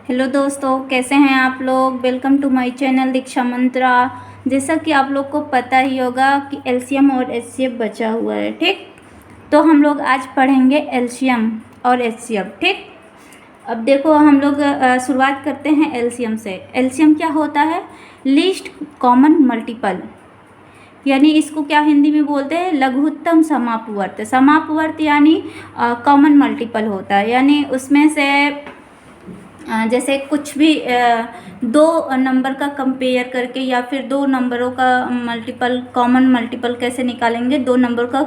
Hello दोस्तों, कैसे हैं आप लोग। वेलकम टू माय चैनल दीक्षा मंत्रा। जैसा कि आप लोग को पता ही होगा कि एलसीएम और एचसीएफ बचा हुआ है। ठीक, तो हम लोग आज पढ़ेंगे एलसीएम और एचसीएफ। ठीक, अब देखो हम लोग शुरुआत करते हैं एलसीएम से। एलसीएम क्या होता है? लीस्ट कॉमन मल्टीपल, यानी इसको क्या हिंदी में बोलते हैं? लघुत्तम समापवर्त। समापवर्त यानी कॉमन मल्टीपल होता है, यानी उसमें से जैसे कुछ भी दो नंबर का कंपेयर करके या फिर दो नंबरों का मल्टीपल, कॉमन मल्टीपल कैसे निकालेंगे? दो नंबर का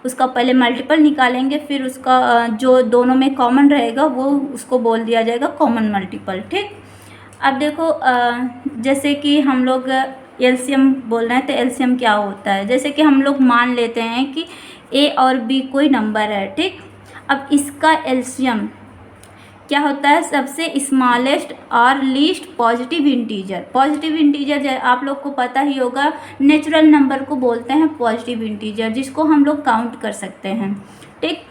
उसका पहले मल्टीपल निकालेंगे, फिर उसका जो दोनों में कॉमन रहेगा वो उसको बोल दिया जाएगा कॉमन मल्टीपल। ठीक, अब देखो जैसे कि हम लोग एलसीएम बोल रहे हैं, तो एलसीएम क्या होता है? जैसे कि हम लोग मान लेते हैं कि ए और बी कोई नंबर है। ठीक, अब इसका एलसीएम क्या होता है? सबसे स्मॉलेस्ट और least positive integer. Positive integer आप लोग को पता ही होगा, नेचुरल नंबर को बोलते हैं पॉजिटिव इंटीजर, जिसको हम लोग काउंट कर सकते हैं। ठीक,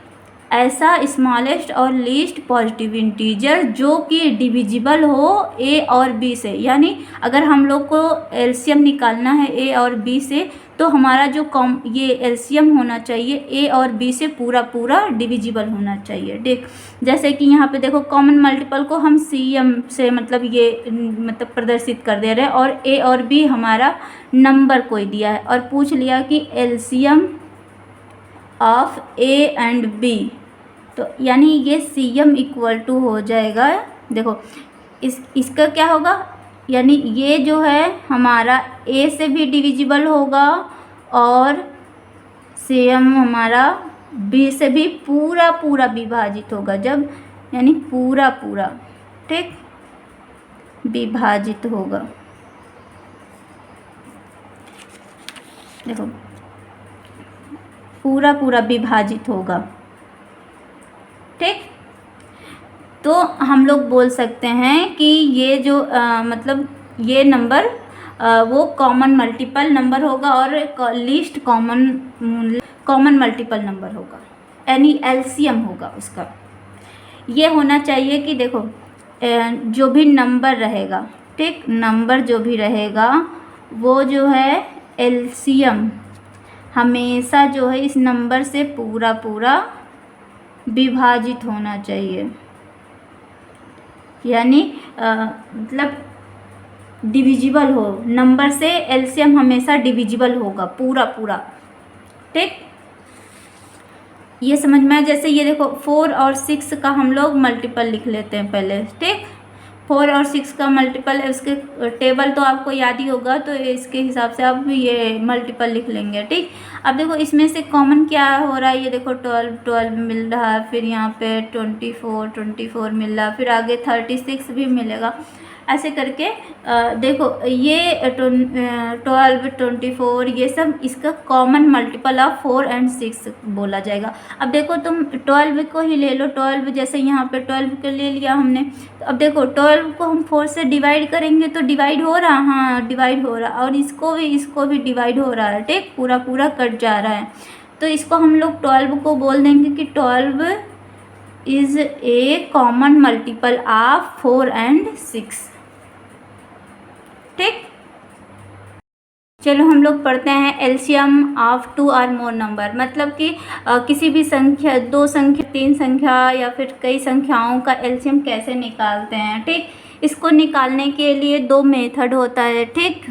ऐसा स्मॉलेस्ट और लीस्ट पॉजिटिव इंटीजर जो कि डिविजिबल हो ए और बी से, यानी अगर हम लोग को एलसीएम निकालना है ए और बी से, तो हमारा जो ये एलसीएम होना चाहिए ए और बी से पूरा पूरा डिविजिबल होना चाहिए। ठीक, जैसे कि यहाँ पे देखो कॉमन मल्टीपल को हम सीएम से मतलब ये मतलब प्रदर्शित कर दे रहे हैं, और ए और बी हमारा नंबर कोई दिया है और पूछ लिया कि LCM of A and B, तो यानी ये सीएम इक्वल टू हो जाएगा। देखो इसका क्या होगा, यानी ये जो है हमारा ए से भी डिविजिबल होगा और सीएम हमारा बी से भी पूरा पूरा विभाजित होगा, जब यानी पूरा पूरा ठीक विभाजित होगा। देखो पूरा पूरा विभाजित होगा। ठीक, तो हम लोग बोल सकते हैं कि ये जो मतलब ये नंबर वो कॉमन मल्टीपल नंबर होगा और लीस्ट कॉमन मल्टीपल नंबर होगा, यानी एलसीएम होगा उसका। ये होना चाहिए कि देखो जो भी नंबर रहेगा, ठीक, नंबर जो भी रहेगा वो जो है एलसीएम हमेशा जो है इस नंबर से पूरा पूरा विभाजित होना चाहिए, यानी मतलब डिविजिबल हो, नंबर से एलसीएम हमेशा डिविजिबल होगा पूरा पूरा। ठीक, ये समझ में आया? जैसे ये देखो 4 और 6 का हम लोग मल्टीपल लिख लेते हैं पहले। ठीक, 4 और 6 का मल्टीपल है, उसके टेबल तो आपको याद ही होगा, तो इसके हिसाब से अब ये मल्टीपल लिख लेंगे। ठीक, अब देखो इसमें से कॉमन क्या हो रहा है, ये देखो 12 मिल रहा है, फिर यहाँ पे 24 मिल रहा है, फिर आगे 36 भी मिलेगा। ऐसे करके देखो ये 12 24 ये सब इसका कॉमन मल्टीपल ऑफ 4 एंड 6 बोला जाएगा। अब देखो तुम 12 को ही ले लो, 12 जैसे यहाँ पे 12 को ले लिया हमने, तो अब देखो 12 को हम 4 से डिवाइड करेंगे तो डिवाइड हो रहा, हाँ डिवाइड हो रहा, और इसको भी डिवाइड हो रहा है। ठीक, पूरा पूरा कट जा रहा है, तो इसको हम लोग 12 को बोल देंगे कि 12 is a common multiple of 4 and 6। ठीक, चलो हम लोग पढ़ते हैं एलसीएम ऑफ 2 और मोर नंबर, मतलब कि किसी भी संख्या, 2 संख्या, 3 संख्या या फिर कई संख्याओं का एलसीएम कैसे निकालते हैं। ठीक, इसको निकालने के लिए 2 मेथड होता है। ठीक,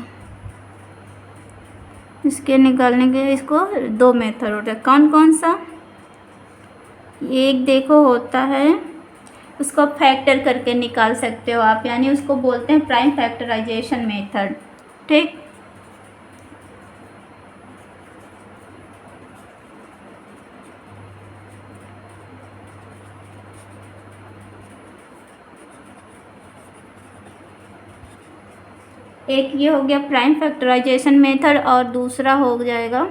इसके निकालने के इसको 2 मेथड होता है। कौन कौन सा? एक देखो होता है, उसको फैक्टर करके निकाल सकते हो आप, यानी उसको बोलते हैं प्राइम फैक्टराइजेशन मेथड। ठीक, एक ये हो गया प्राइम फैक्टराइजेशन मेथड और दूसरा हो जाएगा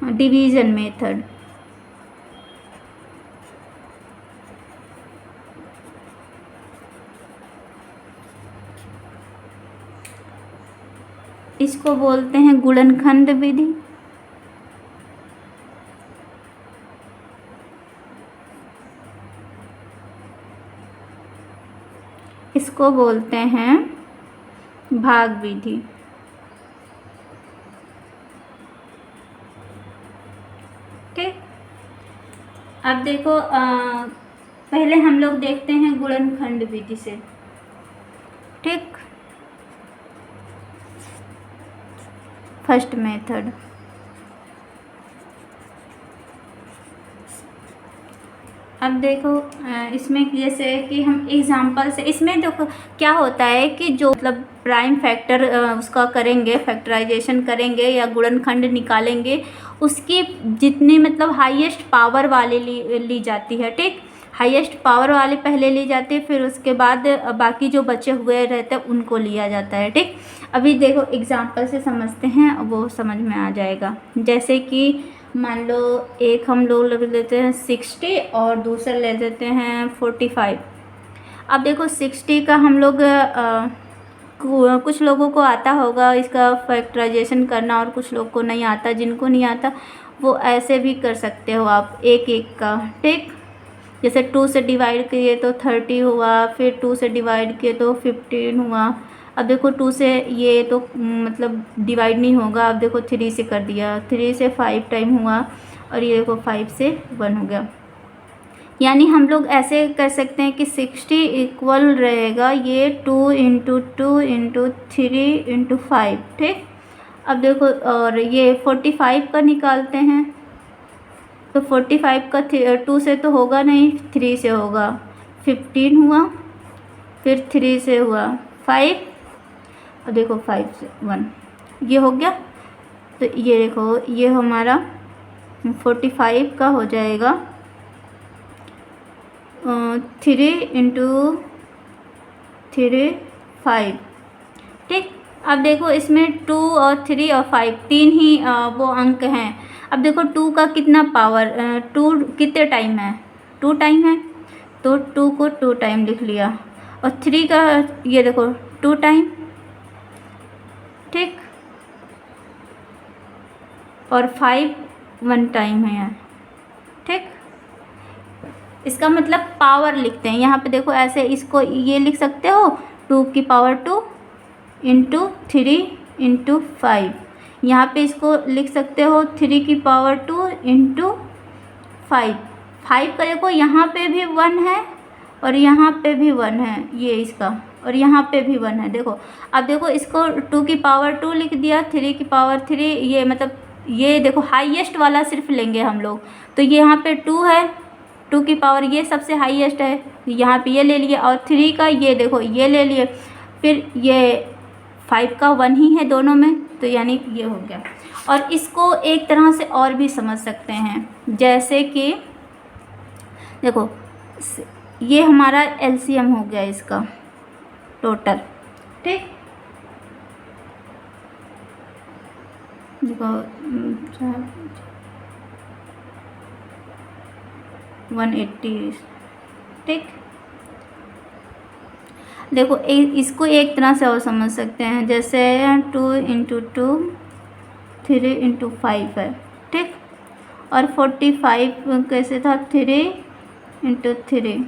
डिवीज़न मेथड। इसको बोलते हैं गुणनखंड विधि। इसको बोलते हैं भाग विधि। ठीक, अब देखो पहले हम लोग देखते हैं गुणनखंड विधि से। ठीक, फर्स्ट मेथड। अब देखो इसमें जैसे कि हम एग्जांपल से, इसमें देखो क्या होता है कि जो मतलब प्राइम फैक्टर उसका करेंगे, फैक्टराइजेशन करेंगे या गुणनखंड निकालेंगे, उसकी जितनी मतलब हाईएस्ट पावर वाली ली जाती है। ठीक, हाईएस्ट पावर वाले पहले ली जाती है, फिर उसके बाद बाकी जो बचे हुए रहते हैं उनको लिया जाता है। ठीक, अभी देखो एग्जांपल से समझते हैं, वो समझ में आ जाएगा। जैसे कि मान लो एक हम लोग ले लेते हैं 60 और दूसरा ले लेते हैं 45। अब देखो 60 का हम लोग कुछ लोगों को आता होगा इसका फैक्टराइजेशन करना और कुछ लोग को नहीं आता। जिनको नहीं आता वो ऐसे भी कर सकते हो आप एक एक का। ठीक, जैसे 2 से डिवाइड किए तो 30 हुआ, फिर 2 से डिवाइड किए तो 15 हुआ। अब देखो 2 से ये तो मतलब डिवाइड नहीं होगा। अब देखो 3 से कर दिया, 3 से 5 टाइम हुआ, और ये देखो 5 से 1 हो गया। यानी हम लोग ऐसे कर सकते हैं कि 60 इक्वल रहेगा ये 2 इंटू 2 इंटू 3 इंटू 5। ठीक, अब देखो और ये 45 का निकालते हैं तो 45 का 2 से तो होगा नहीं, 3 से होगा, 15 हुआ, फिर 3 से हुआ 5, और देखो 5 से 1, ये हो गया। तो ये देखो ये हमारा 45 का हो जाएगा 3 इंटू 3 5। ठीक, अब देखो इसमें 2 और 3 और 5 तीन ही वो अंक हैं। अब देखो 2 का कितना पावर, 2 कितने टाइम है, 2 टाइम है, तो 2 को 2 टाइम लिख लिया, और 3 का ये देखो 2 टाइम। ठीक, और 5 1 टाइम है यार। ठीक, इसका मतलब पावर लिखते हैं यहाँ पे। देखो ऐसे इसको ये लिख सकते हो 2 की पावर 2 इंटू 3 इंटू 5। यहाँ पे इसको लिख सकते हो 3 की पावर 2 इंटू 5। 5 का देखो यहाँ पे भी 1 है और यहाँ पे भी 1 है, ये इसका, और यहाँ पे भी 1 है। देखो अब देखो इसको 2 की पावर 2 लिख दिया, 3 की पावर 3, ये मतलब ये देखो हाईएस्ट वाला सिर्फ लेंगे हम लोग। तो ये यहाँ पे 2 है, 2 की पावर ये सबसे हाईएस्ट है, यहाँ पे ये ले लिए, और 3 का ये देखो ये ले लिए, फिर ये 5 का 1 ही है दोनों में, तो यानी ये हो गया। और इसको एक तरह से और भी समझ सकते हैं, जैसे कि देखो ये हमारा एलसीएम हो गया इसका टोटल। ठीक, देखो 180। ठीक, देखो इसको एक तरह से और समझ सकते हैं, जैसे 2 इंटू 2 3 इंटू 5 है। ठीक, और 45 कैसे था, 3 इंटू 3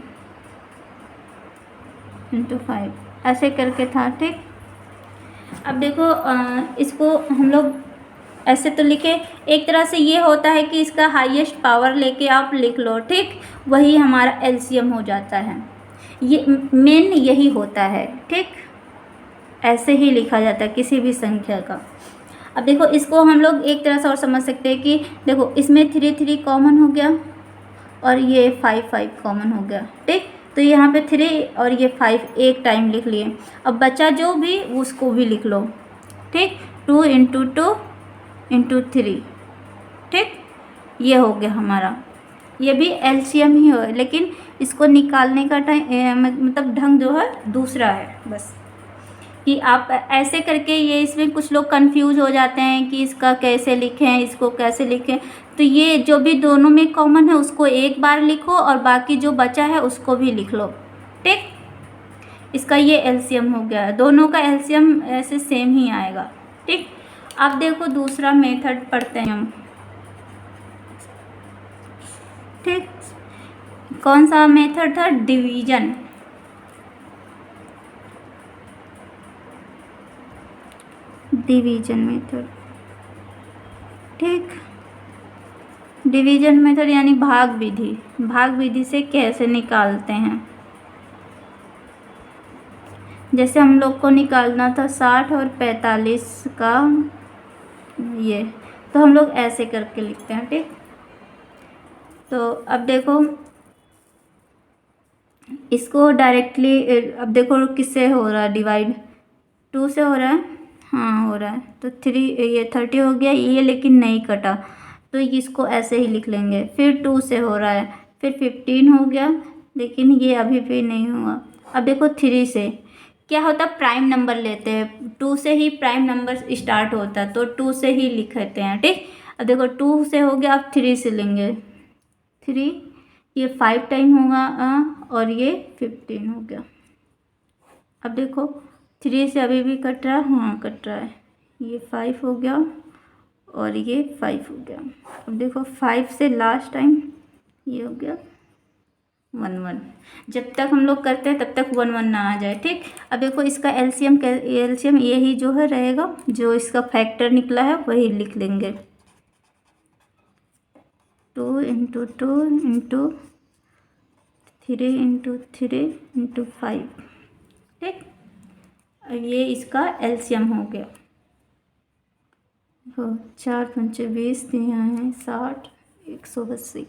इंटू 5, ऐसे करके था। ठीक, अब देखो इसको हम लोग ऐसे तो लिखे, एक तरह से ये होता है कि इसका हाईएस्ट पावर लेके आप लिख लो। ठीक, वही हमारा एलसीएम हो जाता है, ये मेन यही होता है। ठीक, ऐसे ही लिखा जाता है किसी भी संख्या का। अब देखो इसको हम लोग एक तरह से और समझ सकते हैं कि देखो इसमें 3 3 कॉमन हो गया और ये 5 5 कॉमन हो गया। ठीक, तो यहाँ पे 3 और ये 5 एक टाइम लिख लिए। अब बचा जो भी उसको भी लिख लो। ठीक, 2 इंटू 2 इंटू 3। ठीक, ये हो गया हमारा, ये भी एलसीएम ही हो, लेकिन इसको निकालने का टाइम मतलब ढंग जो है दूसरा है। बस कि आप ऐसे करके, ये इसमें कुछ लोग कंफ्यूज हो जाते हैं कि इसका कैसे लिखें, इसको कैसे लिखें। तो ये जो भी दोनों में कॉमन है उसको एक बार लिखो और बाकी जो बचा है उसको भी लिख लो। ठीक, इसका ये एलसीएम हो गया, दोनों का एलसीएम ऐसे सेम ही आएगा। ठीक, अब देखो दूसरा मेथड पढ़ते हैं हम। ठीक, कौन सा मेथड था, डिवीजन। Division method. ठीक, डिवीजन मेथड यानी भाग विधि। भाग विधि से कैसे निकालते हैं, जैसे हम लोग को निकालना था 60 और 45 का ये, तो हम लोग ऐसे करके लिखते हैं। ठीक, तो अब देखो इसको डायरेक्टली, अब देखो किससे हो रहा है डिवाइड, 2 से हो रहा है। हाँ हो रहा है, तो 3 ये 30 हो गया ये, लेकिन नहीं कटा तो इसको ऐसे ही लिख लेंगे। फिर 2 से हो रहा है, फिर 15 हो गया, लेकिन ये अभी भी नहीं हुआ। अब देखो 3 से क्या होता है, प्राइम नंबर लेते हैं, 2 से ही प्राइम नंबर स्टार्ट होता है, तो 2 से ही लिखते हैं। ठीक, अब देखो 2 से हो गया, अब 3 से लेंगे, 3 ये 5 टाइम होगा और ये 15 हो गया। अब देखो 3 से अभी भी कट रहा है, हाँ कट रहा है, ये 5 हो गया और ये 5 हो गया। अब देखो 5 से लास्ट टाइम ये हो गया 1 1। जब तक हम लोग करते हैं तब तक 1 1 ना आ जाए। ठीक, अब देखो इसका एलसीएम यही जो है रहेगा, जो इसका फैक्टर निकला है वही लिख लेंगे, 2 इंटू 2 इंटू 3 इंटू 3 इंटू 5। ठीक, अब ये इसका एलसीएम हो गया, 4 5 20, यहाँ है 60 180।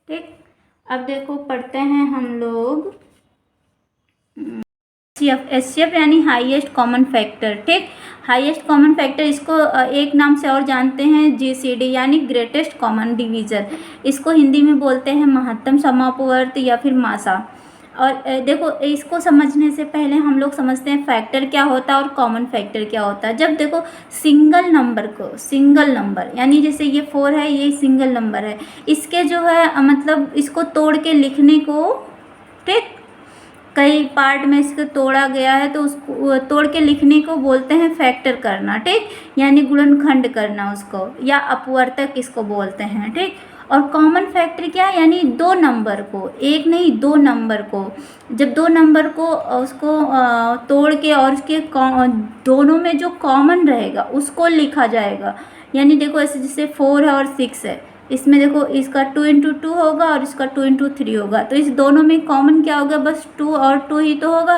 ठीक, अब देखो पढ़ते हैं हम लोग एचसीएफ यानी हाईएस्ट कॉमन फैक्टर। ठीक, हाईएस्ट कॉमन फैक्टर इसको एक नाम से और जानते हैं जीसीडी यानी ग्रेटेस्ट कॉमन डिवीज़र। इसको हिंदी में बोलते हैं महत्तम समापवर्त या फिर मासा। और देखो इसको समझने से पहले हम लोग समझते हैं फैक्टर क्या होता है और कॉमन फैक्टर क्या होता है। जब देखो सिंगल नंबर को, सिंगल नंबर यानी जैसे ये 4 है, ये सिंगल नंबर है, इसके जो है मतलब इसको तोड़ के लिखने को, ठीक कई पार्ट में इसको तोड़ा गया है, तो उसको तोड़ के लिखने को बोलते हैं फैक्टर करना। ठीक, यानी गुणनखंड करना उसको, या अपवर्तक इसको बोलते हैं। ठीक, और कॉमन फैक्टर क्या है, यानी 2 नंबर को, एक नहीं 2 नंबर को, जब 2 नंबर को उसको तोड़ के और उसके दोनों में जो कॉमन रहेगा उसको लिखा जाएगा। यानी देखो ऐसे जैसे 4 है और 6 है, इसमें देखो इसका 2 इंटू 2 होगा और इसका 2 इंटू 3 होगा, तो इस दोनों में कॉमन क्या होगा, बस 2 और 2 ही तो होगा।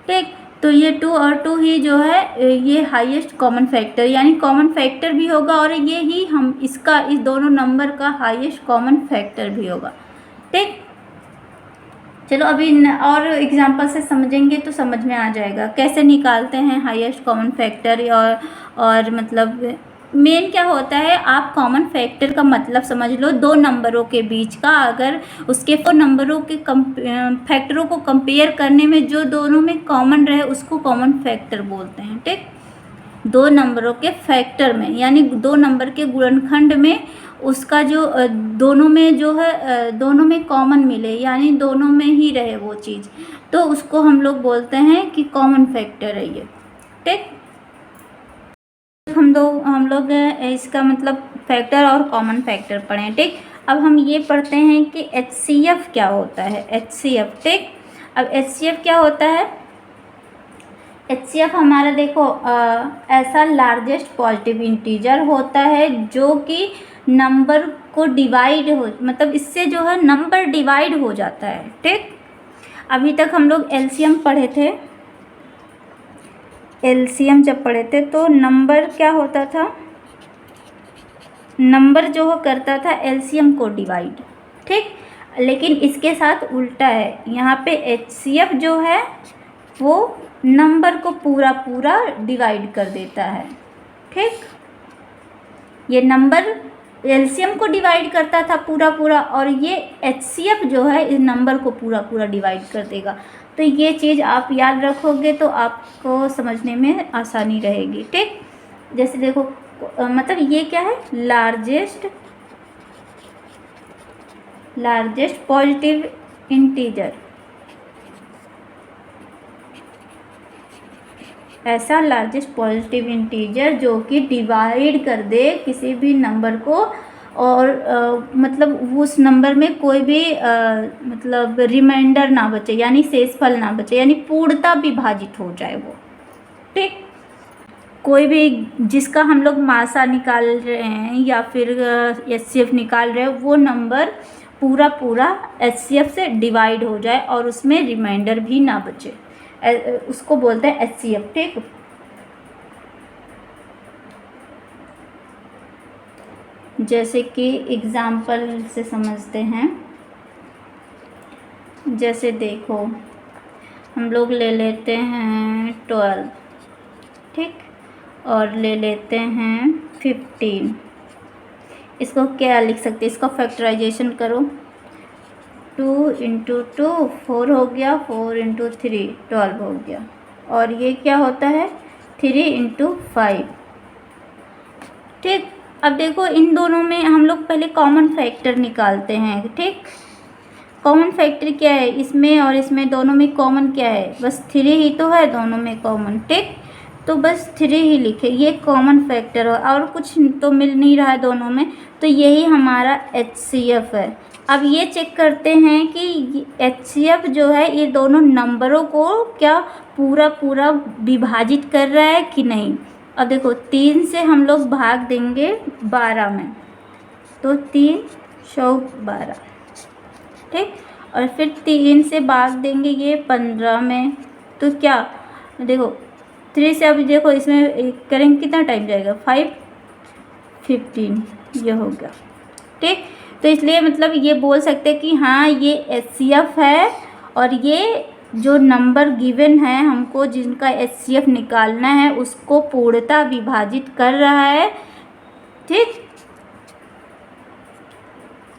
ठीक, तो ये 2 और 2 ही जो है ये हाईएस्ट कॉमन फैक्टर यानी कॉमन फैक्टर भी होगा, और ये ही हम इसका इस दोनों नंबर का हाईएस्ट कॉमन फैक्टर भी होगा। ठीक, चलो अभी और एग्जांपल से समझेंगे तो समझ में आ जाएगा कैसे निकालते हैं हाईएस्ट कॉमन फैक्टर। और मतलब मेन क्या होता है, आप कॉमन फैक्टर का मतलब समझ लो, 2 नंबरों के बीच का, अगर उसके 4 नंबरों के फैक्टरों को कंपेयर करने में जो दोनों में कॉमन रहे उसको कॉमन फैक्टर बोलते हैं। ठीक, 2 नंबरों के फैक्टर में यानी 2 नंबर के गुणनखंड में उसका जो दोनों में जो है दोनों में कॉमन मिले, यानी दोनों में ही रहे वो चीज़, तो उसको हम लोग बोलते हैं कि कॉमन फैक्टर है ये। ठीक, हम लोग इसका मतलब फैक्टर और कॉमन फैक्टर पढ़ें। ठीक, अब हम ये पढ़ते हैं कि एचसीएफ क्या होता है। एचसीएफ, ठीक, अब एचसीएफ क्या होता है, एचसीएफ हमारा देखो ऐसा लार्जेस्ट पॉजिटिव इंटीजर होता है जो कि नंबर को डिवाइड हो, मतलब इससे जो है नंबर डिवाइड हो जाता है। ठीक, अभी तक हम लोग एलसीएम पढ़े थे, एलसीएम जब पढ़े थे तो नंबर क्या होता था, नंबर जो हो करता था एलसीएम को डिवाइड। ठीक, लेकिन इसके साथ उल्टा है, यहाँ पे एचसीएफ जो है वो नंबर को पूरा पूरा डिवाइड कर देता है। ठीक, ये नंबर एलसीएम को डिवाइड करता था पूरा पूरा, और ये एचसीएफ जो है इस नंबर को पूरा पूरा डिवाइड कर देगा। तो ये चीज़ आप याद रखोगे तो आपको समझने में आसानी रहेगी। ठीक, जैसे देखो मतलब ये क्या है, लार्जेस्ट पॉजिटिव इंटीजर, ऐसा लार्जेस्ट पॉजिटिव इंटीजर जो कि डिवाइड कर दे किसी भी नंबर को और मतलब उस नंबर में कोई भी मतलब रिमाइंडर ना बचे, यानी शेषफल ना बचे, यानी पूर्णतः विभाजित हो जाए वो। ठीक, कोई भी जिसका हम लोग मासा निकाल रहे हैं या फिर एचसीएफ निकाल रहे हैं, वो नंबर पूरा पूरा एचसीएफ से डिवाइड हो जाए और उसमें रिमाइंडर भी ना बचे, उसको बोलते हैं एचसीएफ। ठीक, जैसे कि एग्जाम्पल से समझते हैं। जैसे देखो, हम लोग ले लेते हैं 12, ठीक, और ले लेते हैं 15। इसको क्या लिख सकते हैं, इसका फैक्टराइजेशन करो। 2 × 2 4 हो गया, 4 × 3 12 हो गया, और ये क्या होता है 3 × 5। ठीक, अब देखो इन दोनों में हम लोग पहले कॉमन फैक्टर निकालते हैं। ठीक, कॉमन फैक्टर क्या है इसमें और इसमें, दोनों में कॉमन क्या है, बस 3 ही तो है दोनों में कॉमन। ठीक, तो बस 3 ही लिखे, ये कॉमन फैक्टर है और कुछ तो मिल नहीं रहा है दोनों में, तो यही हमारा एचसीएफ है। अब ये चेक करते हैं कि एचसीएफ जो है ये दोनों नंबरों को क्या पूरा पूरा विभाजित कर रहा है कि नहीं। अब देखो 3 से हम लोग भाग देंगे 12 में, तो 3 × 12। ठीक, और फिर 3 से भाग देंगे ये 15 में, तो क्या देखो 3 से, अभी देखो इसमें करेंगे कितना टाइम जाएगा, 5 15, ये हो गया। ठीक, तो इसलिए मतलब ये बोल सकते हैं कि हाँ ये एचसीएफ है, और ये जो नंबर गिवन है हमको जिनका एचसीएफ निकालना है उसको पूर्णतः विभाजित कर रहा है। ठीक,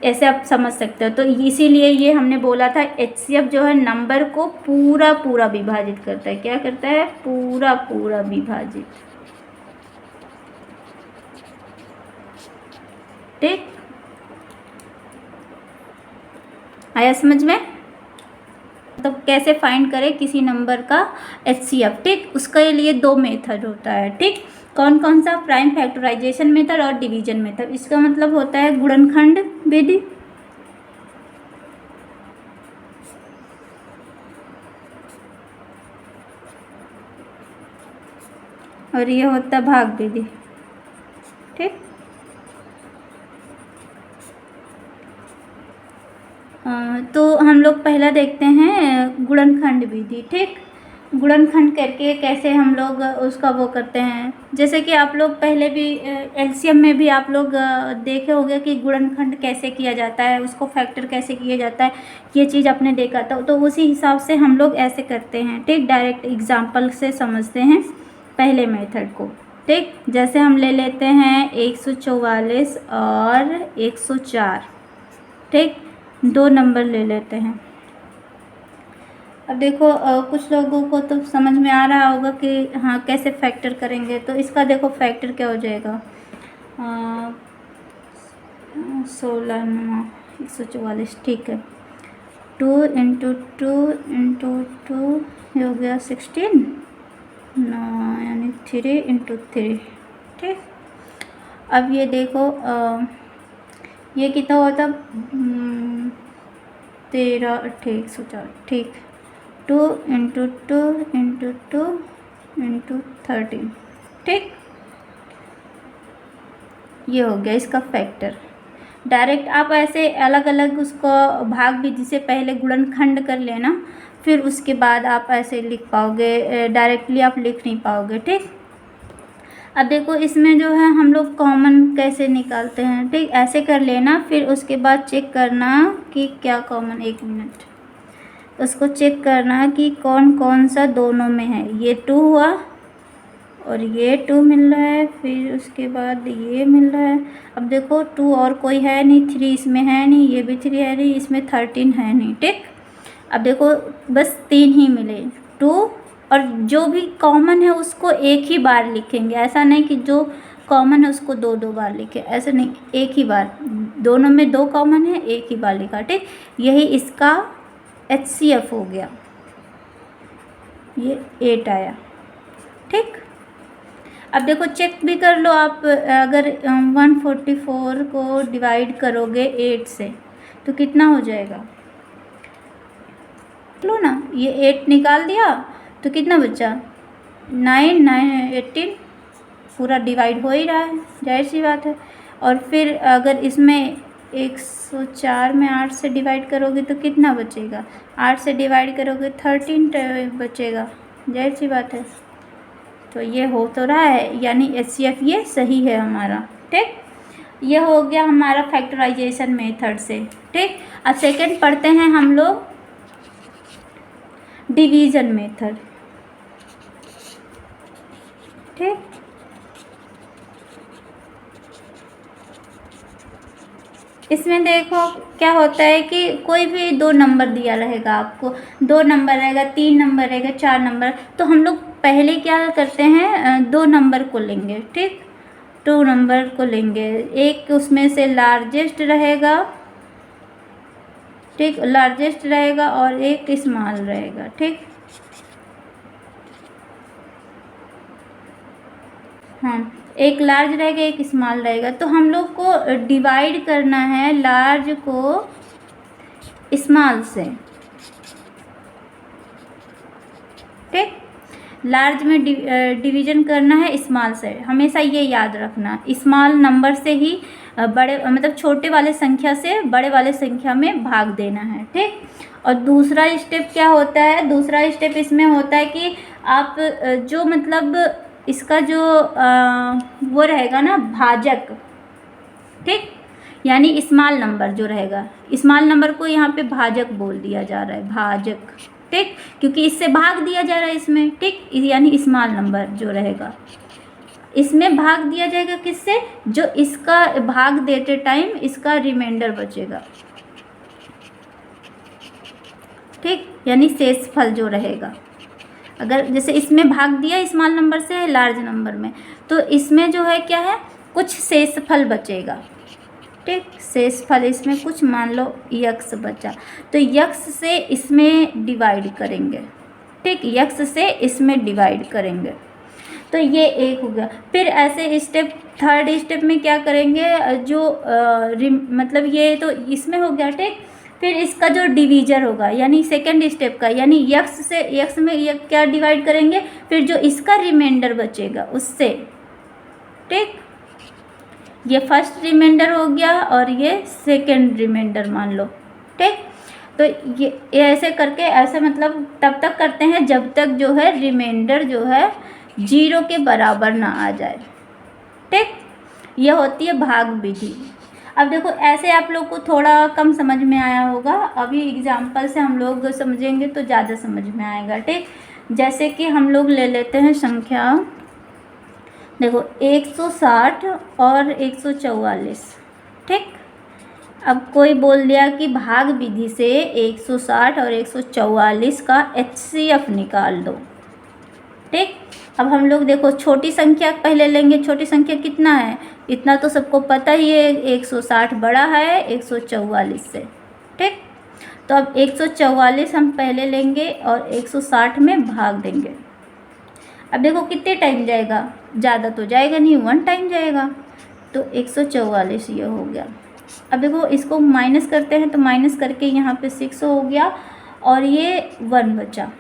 ऐसे आप समझ सकते हो। तो इसीलिए ये हमने बोला था एचसीएफ जो है नंबर को पूरा पूरा विभाजित करता है। क्या करता है, पूरा पूरा विभाजित। ठीक, आया समझ में। तो कैसे फाइंड करें किसी नंबर का एचसीएफ। ठीक, उसके लिए 2 मेथड होता है। ठीक, कौन कौन सा, प्राइम फैक्टराइजेशन मेथड और डिवीजन मेथड। इसका मतलब होता है गुणनखंड विधि, और ये होता है भाग विधि। ठीक, तो हम लोग पहला देखते हैं गुणनखंड विधि। ठीक, गुणनखंड करके कैसे हम लोग उसका वो करते हैं। जैसे कि आप लोग पहले भी एलसीएम में भी आप लोग देखे होंगे कि गुणनखंड कैसे किया जाता है, उसको फैक्टर कैसे किया जाता है, ये चीज़ आपने देखा था। तो उसी हिसाब से हम लोग ऐसे करते हैं। ठीक, डायरेक्ट एग्जाम्पल से समझते हैं पहले मेथड को। ठीक, जैसे हम ले लेते हैं 144 और 104। ठीक, 2 नंबर ले लेते हैं। अब देखो कुछ लोगों को तो समझ में आ रहा होगा कि हाँ कैसे फैक्टर करेंगे। तो इसका देखो फैक्टर क्या हो जाएगा, 16 9 144। ठीक है, 2 × 2 × 2 ये हो गया 16 9, यानी 3 × 3। ठीक, अब ये देखो ये कितना होता, 13 8 104। ठीक, 2 × 2 × 2 × 13। ठीक, ये हो गया इसका फैक्टर। डायरेक्ट आप ऐसे अलग अलग उसको भाग विधि से पहले गुणनखंड कर लेना, फिर उसके बाद आप ऐसे लिख पाओगे, डायरेक्टली आप लिख नहीं पाओगे। ठीक, अब देखो इसमें जो है हम लोग कॉमन कैसे निकालते हैं। ठीक, ऐसे कर लेना, फिर उसके बाद चेक करना कि क्या कॉमन, 1 मिनट, उसको चेक करना कि कौन कौन सा दोनों में है। ये 2 हुआ और ये 2 मिल रहा है, फिर उसके बाद ये मिल रहा है। अब देखो 2 और कोई है नहीं, 3 इसमें है नहीं, ये भी 3 है नहीं, इसमें 13 है नहीं। ठीक, अब देखो बस 3 ही मिले, 2, और जो भी कॉमन है उसको एक ही बार लिखेंगे। ऐसा नहीं कि जो कॉमन है उसको 2 बार लिखे, ऐसा नहीं, एक ही बार। दोनों में 2 कॉमन है, एक ही बार लिखा। ठीक, यही इसका एचसीएफ हो गया, ये 8 आया। ठीक, अब देखो चेक भी कर लो आप, अगर 144 को डिवाइड करोगे 8 से तो कितना हो जाएगा, लो ना, ये 8 निकाल दिया तो कितना बचा, 9 9 18, पूरा डिवाइड हो ही रहा है, जाहिर सी बात है। और फिर अगर इसमें 104 में 8 से डिवाइड करोगे तो कितना बचेगा, 8 से डिवाइड करोगे 13 बचेगा, जाहिर सी बात है। तो ये हो तो रहा है, यानी HCF ये सही है हमारा, ठीक। ये हो गया हमारा फैक्टराइजेशन मेथड से, ठीक। अब सेकंड पढ़ते हैं हम लोग डिवीज़न मेथड, ठीक। इसमें देखो क्या होता है कि कोई भी 2 नंबर दिया रहेगा आपको, 2 नंबर रहेगा, 3 नंबर रहेगा, 4 नंबर, तो हम लोग पहले क्या करते हैं, 2 नंबर को लेंगे, ठीक, 2 नंबर को लेंगे, एक उसमें से लार्जेस्ट रहेगा, ठीक, लार्जेस्ट रहेगा और एक स्मॉल रहेगा, ठीक। हाँ, एक लार्ज रहेगा एक स्मॉल रहेगा, तो हम लोग को डिवाइड करना है लार्ज को स्मॉल से, ठीक। लार्ज में डिवीजन करना है स्मॉल से, हमेशा ये याद रखना, स्मॉल नंबर से ही बड़े मतलब छोटे वाले संख्या से बड़े वाले संख्या में भाग देना है, ठीक। और दूसरा स्टेप क्या होता है, दूसरा स्टेप इसमें होता है कि आप जो मतलब इसका जो वो रहेगा ना भाजक, ठीक, यानी स्मॉल नंबर जो रहेगा, स्मॉल नंबर को यहाँ पे भाजक बोल दिया जा रहा है, भाजक, ठीक, क्योंकि इससे भाग दिया जा रहा है इसमें, ठीक, यानी स्मॉल नंबर जो रहेगा इसमें भाग दिया जाएगा किससे, जो इसका भाग देते टाइम इसका रिमाइंडर बचेगा, ठीक, यानी शेषफल जो रहेगा। अगर जैसे इसमें भाग दिया स्मॉल नंबर से लार्ज नंबर में, तो इसमें जो है क्या है, कुछ शेषफल बचेगा, ठीक, शेषफल इसमें कुछ मान लो यक्स बचा, तो यक्स से इसमें डिवाइड करेंगे, ठीक, यक्स से इसमें डिवाइड करेंगे, तो ये एक हो गया। फिर ऐसे स्टेप थर्ड स्टेप में क्या करेंगे, जो मतलब ये तो इसमें हो गया, ठीक। फिर इसका जो डिवीजर होगा यानी सेकंड स्टेप का, यानी यक्स से यक्स में ये क्या डिवाइड करेंगे, फिर जो इसका रिमाइंडर बचेगा उससे, ठीक, ये फर्स्ट रिमाइंडर हो गया और ये सेकंड रिमाइंडर मान लो, ठीक। तो ये ऐसे करके ऐसे मतलब तब तक करते हैं जब तक जो है रिमाइंडर जो है 0 के बराबर ना आ जाए, ठीक। ये होती है भाग विधि। अब देखो ऐसे आप लोग को थोड़ा कम समझ में आया होगा, अभी एग्जाम्पल से हम लोग समझेंगे तो ज़्यादा समझ में आएगा, ठीक। जैसे कि हम लोग ले लेते हैं संख्या, देखो 160 और 144, ठीक। अब कोई बोल दिया कि भाग विधि से 160 और 144 का HCF निकाल दो, ठीक। अब हम लोग देखो छोटी संख्या पहले लेंगे, छोटी संख्या कितना है, इतना तो सबको पता ही है, 160 बड़ा है 144 से, ठीक। तो अब 144 हम पहले लेंगे और 160 में भाग देंगे। अब देखो कितने टाइम जाएगा, ज़्यादा तो जाएगा नहीं, 1 टाइम जाएगा, तो 144 ये हो गया। अब देखो इसको माइनस करते हैं, तो माइनस करके यहाँ पे 6 हो गया और ये 1 बचा,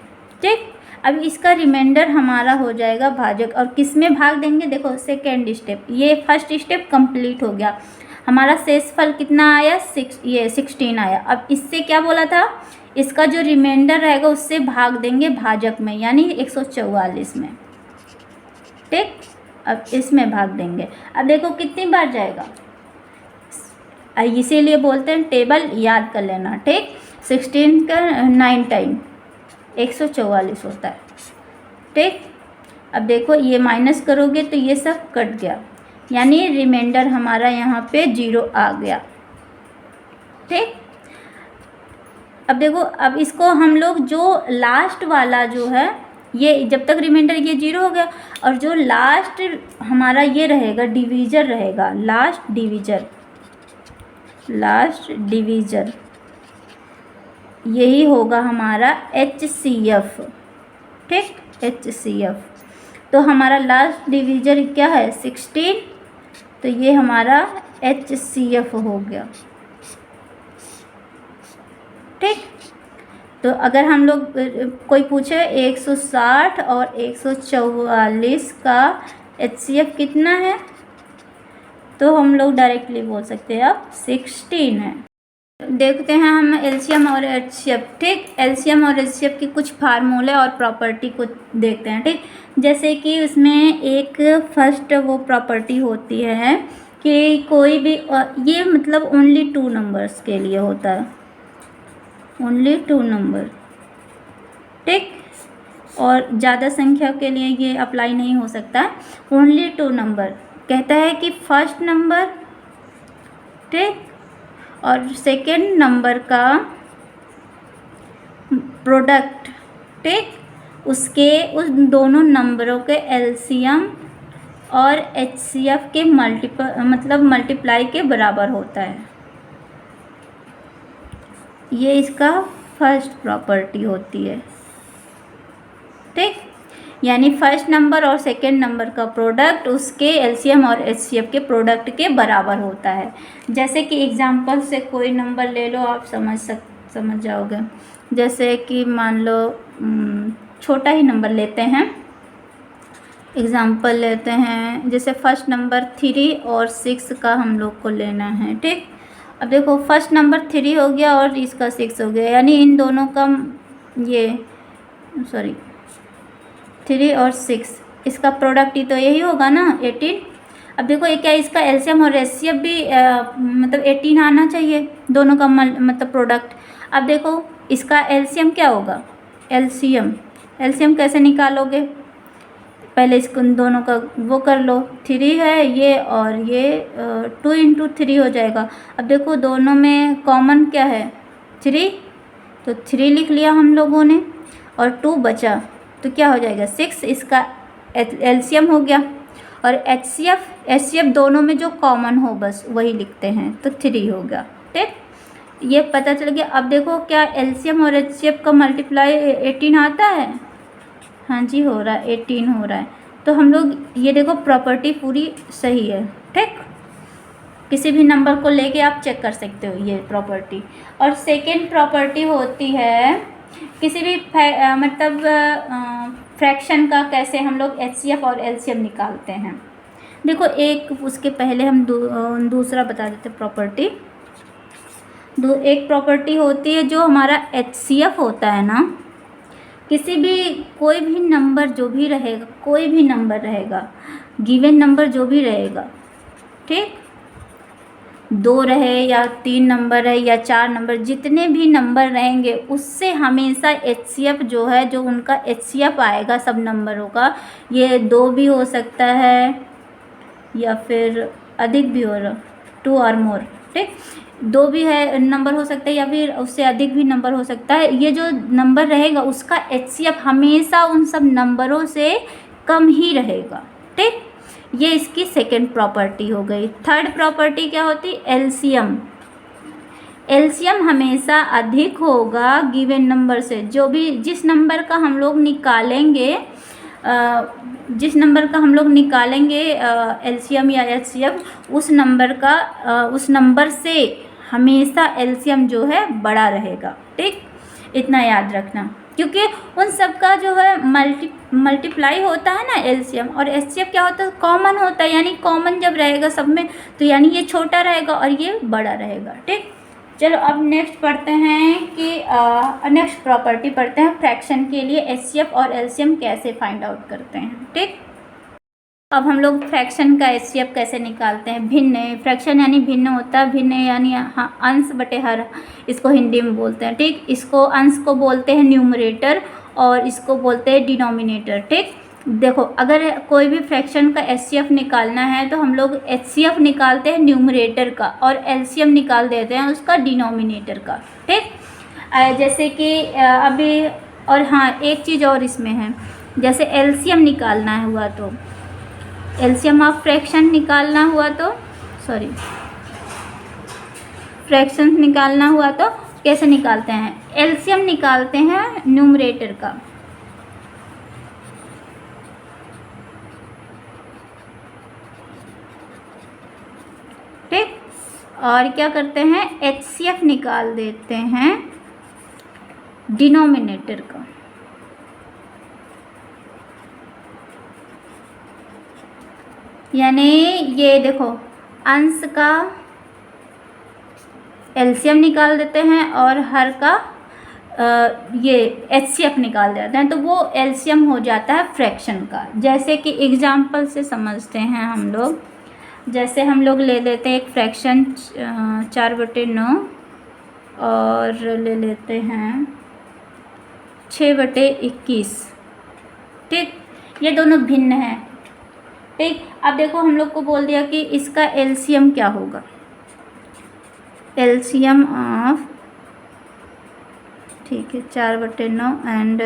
ठीक। अब इसका रिमाइंडर हमारा हो जाएगा भाजक, और किस में भाग देंगे, देखो सेकेंड स्टेप, ये फर्स्ट स्टेप कंप्लीट हो गया, हमारा शेषफल कितना आया, 16 आया। अब इससे क्या बोला था, इसका जो रिमाइंडर रहेगा उससे भाग देंगे भाजक में, यानी 144 में, ठीक। अब इसमें भाग देंगे, अब देखो कितनी बार जाएगा, इसीलिए बोलते हैं टेबल याद कर लेना, ठीक। 16 का 9 टाइम 144 होता है, ठीक। अब देखो ये माइनस करोगे तो ये सब कट गया, यानी रिमाइंडर हमारा यहाँ पे 0 आ गया, ठीक। अब देखो अब इसको हम लोग जो लास्ट वाला जो है, ये जब तक रिमाइंडर ये 0 हो गया, और जो लास्ट हमारा ये रहेगा डिवीज़र रहेगा, लास्ट डिवीज़र यही होगा हमारा HCF, ठीक, HCF। तो हमारा लास्ट डिविजर क्या है 16, तो ये हमारा HCF हो गया। ठीक, तो अगर हम लोग कोई पूछे 160 और 144 का HCF कितना है, तो हम लोग डायरेक्टली बोल सकते हैं अब 16 है। देखते हैं हम एलसीएम और एचसीएफ। ठीक, एलसीएम और एचसीएफ की कुछ फार्मूले और प्रॉपर्टी को देखते हैं। ठीक, जैसे कि उसमें एक फर्स्ट वो प्रॉपर्टी होती है कि कोई भी, ये मतलब ओनली 2 नंबर्स के लिए होता है, ओनली 2 नंबर। ठीक, और ज़्यादा संख्या के लिए ये अप्लाई नहीं हो सकता, ओनली 2 नंबर। कहता है कि फर्स्ट नंबर, ठीक, और सेकेंड नंबर का प्रोडक्ट, ठीक, उसके उस दोनों नंबरों के एलसीएम और एचसीएफ के मल्टीप्लाई के बराबर होता है। ये इसका फर्स्ट प्रॉपर्टी होती है। ठीक, यानी फर्स्ट नंबर और सेकेंड नंबर का प्रोडक्ट उसके एलसीएम और एचसीएफ के प्रोडक्ट के बराबर होता है। जैसे कि एग्जांपल से कोई नंबर ले लो, आप समझ जाओगे। जैसे कि मान लो छोटा ही नंबर लेते हैं, एग्जांपल लेते हैं, जैसे फर्स्ट नंबर 3 और 6 का हम लोग को लेना है। ठीक, अब देखो फर्स्ट नंबर 3 हो गया और इसका 6 हो गया, यानी इन दोनों का 3 और 6 इसका प्रोडक्ट ही तो यही होगा ना 18। अब देखो ये क्या, इसका एलसीएम और एचसीएफ भी मतलब 18 आना चाहिए, दोनों का मतलब प्रोडक्ट। अब देखो इसका एलसीएम क्या होगा, एलसीएम कैसे निकालोगे, पहले इसको दोनों का वो कर लो, 3 है ये और ये 2 × 3 हो जाएगा। अब देखो दोनों में कॉमन क्या है 3, तो 3 लिख लिया हम लोगों ने और 2 बचा, तो क्या हो जाएगा 6, इसका एलसीएम हो गया। और एचसीएफ दोनों में जो कॉमन हो बस वही लिखते हैं, तो 3 हो गया। ठीक, ये पता चल गया। अब देखो क्या एलसीएम और एचसीएफ का मल्टीप्लाई 18 आता है, हाँ जी हो रहा है, 18 हो रहा है। तो हम लोग ये देखो प्रॉपर्टी पूरी सही है। ठीक, किसी भी नंबर को लेके आप चेक कर सकते हो ये प्रॉपर्टी। और सेकेंड प्रॉपर्टी होती है किसी भी मतलब फ्रैक्शन का कैसे हम लोग एचसीएफ और एलसीएम निकालते हैं। देखो एक उसके पहले हम दूसरा बता देते प्रॉपर्टी। एक प्रॉपर्टी होती है जो हमारा एचसीएफ होता है ना, किसी भी कोई भी नंबर जो भी रहेगा, कोई भी नंबर रहेगा, गिवन नंबर जो भी रहेगा, ठीक, 2 रहे या 3 नंबर है या 4 नंबर, जितने भी नंबर रहेंगे उससे हमेशा एचसीएफ जो है, जो उनका एचसीएफ आएगा सब नंबरों का, ये 2 भी हो सकता है या फिर अधिक भी हो रहा, 2 और मोर। ठीक, 2 भी है नंबर हो सकता है या फिर उससे अधिक भी नंबर हो सकता है। ये जो नंबर रहेगा उसका एचसीएफ हमेशा उन सब नंबरों से कम ही रहेगा। ठीक, ये इसकी सेकंड प्रॉपर्टी हो गई। थर्ड प्रॉपर्टी क्या होती, एलसीएम। एलसीएम हमेशा अधिक होगा गिवन नंबर से, जो भी जिस नंबर का हम लोग निकालेंगे एलसीएम या एचसीएफ, उस नंबर से हमेशा एलसीएम जो है बड़ा रहेगा। ठीक, इतना याद रखना, क्योंकि उन सब का जो है मल्टीप्लाई होता है ना एलसीएम, और एचसीएफ क्या होता है, कॉमन होता है, यानी कॉमन जब रहेगा सब में तो यानी ये छोटा रहेगा और ये बड़ा रहेगा। ठीक, चलो अब नेक्स्ट पढ़ते हैं कि नेक्स्ट प्रॉपर्टी पढ़ते हैं फ्रैक्शन के लिए एचसीएफ और एलसीएम कैसे फाइंड आउट करते हैं। ठीक, अब हम लोग फ्रैक्शन का एचसीएफ कैसे निकालते हैं। भिन्न, फ्रैक्शन यानी भिन्न होता है, भिन्न यानी अंश बटे हर, इसको हिंदी में बोलते हैं। ठीक, इसको अंश को बोलते हैं न्यूमरेटर और इसको बोलते हैं डिनोमिनेटर। ठीक, देखो अगर कोई भी फ्रैक्शन का एचसीएफ निकालना है तो हम लोग एचसीएफ निकालते हैं न्यूमरेटर का और एलसीएम निकाल देते हैं उसका डिनोमिनेटर का। ठीक, जैसे कि अभी, और हाँ एक चीज़ और इसमें है, जैसे एलसीएम निकालना हुआ तो एलसीएम ऑफ फ्रैक्शन निकालना हुआ तो फ्रैक्शन निकालना हुआ तो कैसे निकालते हैं, एलसीएम निकालते हैं न्यूमरेटर का। और क्या करते हैं, HCF निकाल देते हैं डिनोमिनेटर का। यानी ये देखो अंश का एलसीएम निकाल देते हैं और हर का ये HCF निकाल देते हैं, तो वो एलसीएम हो जाता है फ्रैक्शन का। जैसे कि एग्जाम्पल से समझते हैं हम लोग, जैसे हम लोग ले लेते हैं एक फ्रैक्शन 4/9 और ले लेते हैं 6/21। ठीक, ये दोनों भिन्न हैं। ठीक, अब देखो हम लोग को बोल दिया कि इसका एलसीएम क्या होगा, एलसीएम ऑफ, ठीक है, 4/9 एंड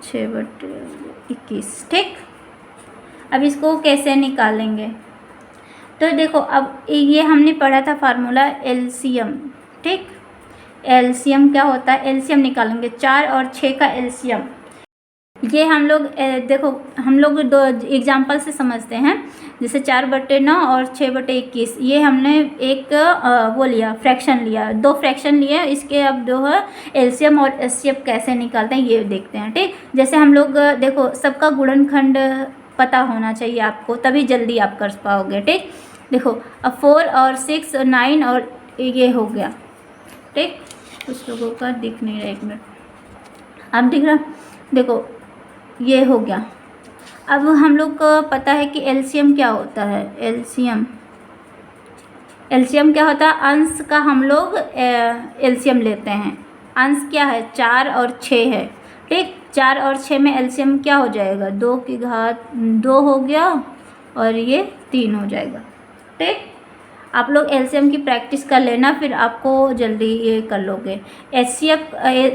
6/21। ठीक, अब इसको कैसे निकालेंगे, तो देखो अब ये हमने पढ़ा था फार्मूला एलसीएम। ठीक, एलसीएम क्या होता है, एलसीएम निकालेंगे 4 और 6 का एलसीएम। ये हम लोग देखो हम लोग दो एग्जाम्पल से समझते हैं, जैसे 4/9 और 6/21। ये हमने एक वो लिया, फ्रैक्शन लिया, 2 फ्रैक्शन लिए, इसके अब जो है एलसीएम और एचसीएफ कैसे निकालते हैं ये देखते हैं। ठीक, जैसे हम लोग देखो सबका गुणनखंड पता होना चाहिए आपको, तभी जल्दी आप कर पाओगे। ठीक, देखो अब 4 और 6 और 9 और ये हो गया। ठीक, कुछ लोगों का दिख नहीं रहा, 1 मिनट, अब दिख रहा, देखो ये हो गया। अब हम लोग को पता है कि एलसीएम क्या होता है, एलसीएम क्या होता है, अंश का हम लोग एलसीएम लेते हैं। अंश क्या है, 4 और 6 है। ठीक, 4 और 6 में एलसीएम क्या हो जाएगा, 2 की घात 2 हो गया और ये 3 हो जाएगा। ठीक, आप लोग एलसीएम की प्रैक्टिस कर लेना, फिर आपको जल्दी ये कर लोगे। एचसीएफ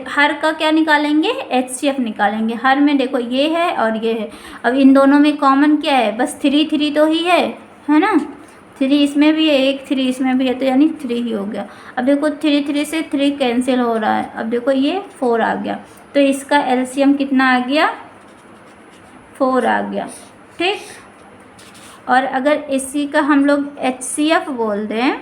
हर का क्या निकालेंगे, एचसीएफ निकालेंगे। हर में देखो ये है और ये है, अब इन दोनों में कॉमन क्या है, बस 3 तो ही है ना, 3 इसमें भी है, एक 3 इसमें भी है, तो यानी 3 ही हो गया। अब देखो 3 से 3 कैंसिल हो रहा है, अब देखो ये 4 आ गया, तो इसका एलसीएम कितना आ गया, 4 आ गया। ठीक, और अगर इसी का हम लोग HCF बोल दें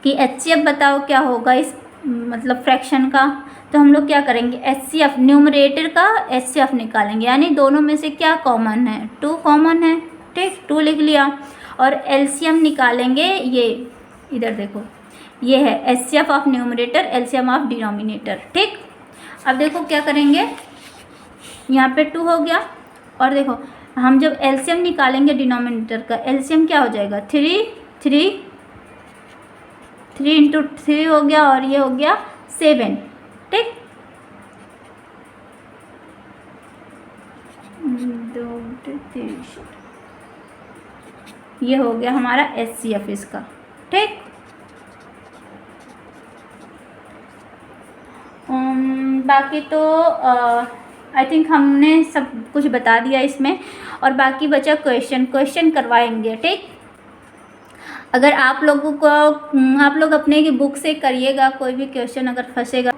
कि HCF बताओ क्या होगा इस मतलब फ्रैक्शन का, तो हम लोग क्या करेंगे, HCF न्यूमरेटर का HCF निकालेंगे, यानी दोनों में से क्या कॉमन है, 2 कॉमन है। ठीक, 2 लिख लिया, और एलसीएम निकालेंगे, ये इधर देखो ये है HCF of numerator, LCM of denominator. ठीक, अब देखो क्या करेंगे, यहाँ पे 2 हो गया, और देखो हम जब एलसीएम निकालेंगे डिनोमिनेटर का, एलसीएम क्या हो जाएगा, 3 इंटू 3 हो गया, और ये हो गया 7। ठीक, 2 3, ये हो गया हमारा HCF इसका। ठीक, बाकी तो आई थिंक हमने सब कुछ बता दिया इसमें, और बाकी बचा क्वेश्चन करवाएंगे। ठीक, अगर आप लोगों को आप लोग अपने की बुक से करिएगा, कोई भी क्वेश्चन अगर फंसेगा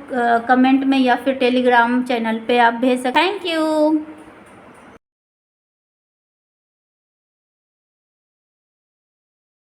कमेंट में या फिर टेलीग्राम चैनल पे आप भेज सकते। Thank you.